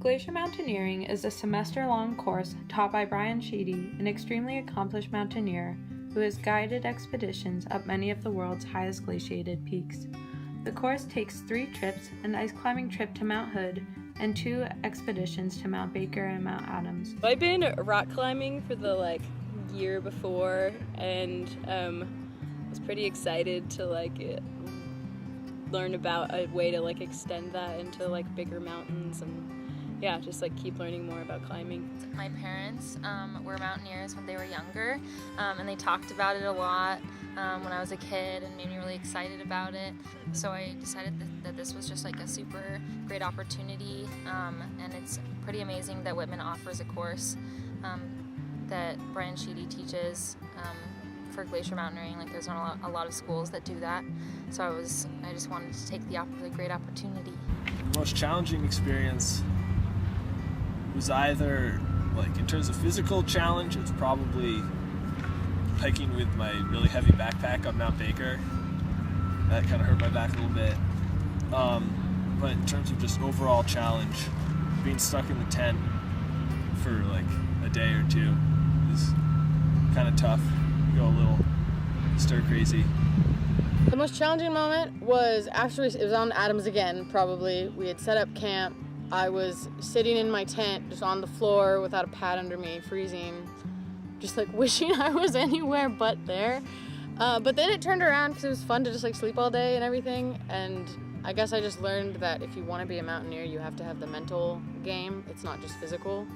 Glacier Mountaineering is a semester-long course taught by Brian Sheedy, an extremely accomplished mountaineer who has guided expeditions up many of the world's highest glaciated peaks. The course takes 3 trips, an ice climbing trip to Mount Hood, and 2 expeditions to Mount Baker and Mount Adams. I've been rock climbing for the year before, and was pretty excited to learn about a way to extend that into bigger mountains, and yeah, just keep learning more about climbing. My parents were mountaineers when they were younger, and they talked about it a lot when I was a kid and made me really excited about it. So I decided that this was just a super great opportunity, and it's pretty amazing that Whitman offers a course that Brian Sheedy teaches for glacier mountaineering. There's not a lot of schools that do that, so I just wanted to take the great opportunity. The most challenging experience was either, in terms of physical challenge, it was probably hiking with my really heavy backpack on Mount Baker. That kind of hurt my back a little bit. But in terms of just overall challenge, being stuck in the tent for a day or two is kind of tough. You go a little stir crazy. The most challenging moment was after it was on Adams again, probably. We had set up camp. I was sitting in my tent, just on the floor without a pad under me, freezing, just wishing I was anywhere but there. But then it turned around because it was fun to just sleep all day and everything. And I guess I just learned that if you want to be a mountaineer, you have to have the mental game. It's not just physical,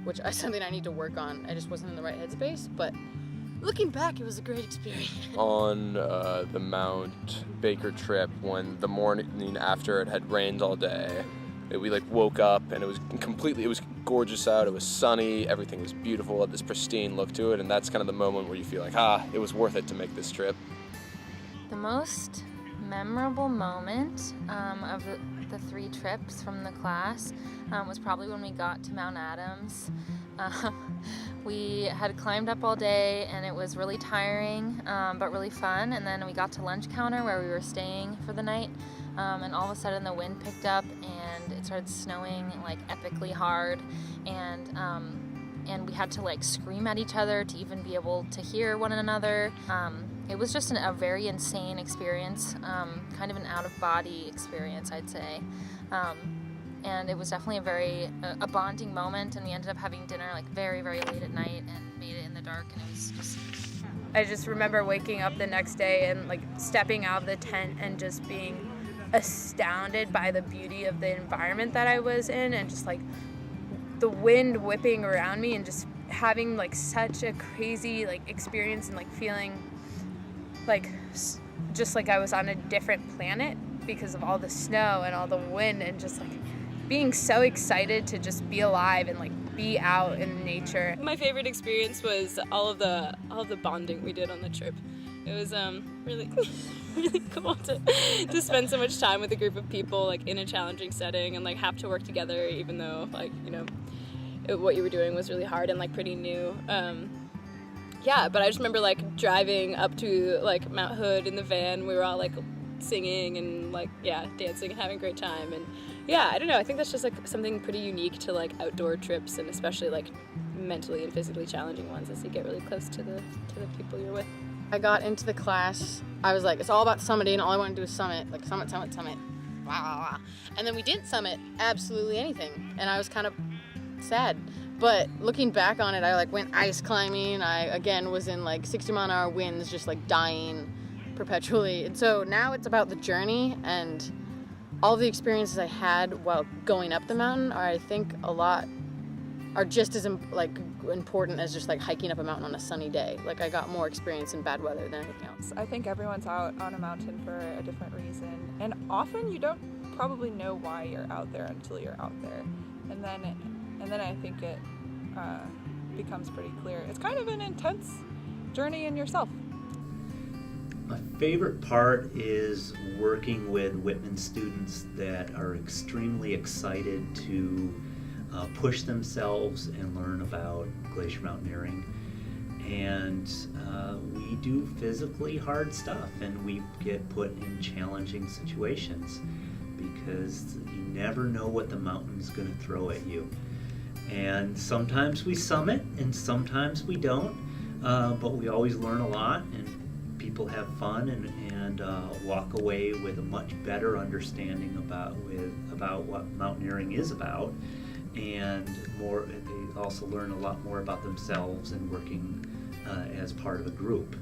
which is something I need to work on. I just wasn't in the right headspace, but looking back, it was a great experience. On the Mount Baker trip, when the morning after it had rained all day, we woke up and it was gorgeous out, it was sunny, everything was beautiful, had this pristine look to it, and that's kind of the moment where you feel it was worth it to make this trip. The most memorable moment of the 3 trips from the class was probably when we got to Mount Adams. We had climbed up all day and it was really tiring, but really fun. And then we got to lunch counter where we were staying for the night, and all of a sudden the wind picked up and it started snowing epically hard, and we had to scream at each other to even be able to hear one another. It was just a very insane experience, kind of an out-of-body experience, I'd say. And it was definitely a bonding moment, and we ended up having dinner very, very late at night and made it in the dark, and it was just... I just remember waking up the next day and stepping out of the tent and just being astounded by the beauty of the environment that I was in, and just the wind whipping around me, and just having such a crazy experience, and feeling just I was on a different planet because of all the snow and all the wind, and just being so excited to just be alive and be out in nature. My favorite experience was all of the bonding we did on the trip. It was really really cool to spend so much time with a group of people in a challenging setting, and have to work together even though what you were doing was really hard and pretty new. Yeah, but I just remember driving up to Mount Hood in the van. We were all singing and dancing and having a great time, and yeah, I don't know, I think that's just something pretty unique to outdoor trips, and especially mentally and physically challenging ones, as you get really close to the people you're with. I got into the class, I was it's all about summiting, all I want to do is summit, summit, summit, summit, blah, blah, blah. And then we didn't summit absolutely anything, and I was kind of sad. But looking back on it, I went ice climbing. I again was in 60-mile-an-hour winds, just dying perpetually. And so now it's about the journey, and all the experiences I had while going up the mountain are just as important as just hiking up a mountain on a sunny day. I got more experience in bad weather than anything else. I think everyone's out on a mountain for a different reason, and often you don't probably know why you're out there until you're out there, and then I think it becomes pretty clear. It's kind of an intense journey in yourself. My favorite part is working with Whitman students that are extremely excited to push themselves and learn about glacier mountaineering. And we do physically hard stuff, and we get put in challenging situations because you never know what the mountain's going to throw at you. And sometimes we summit and sometimes we don't, but we always learn a lot, and people have fun and walk away with a much better understanding about what mountaineering is about, and they also learn a lot more about themselves and working as part of a group.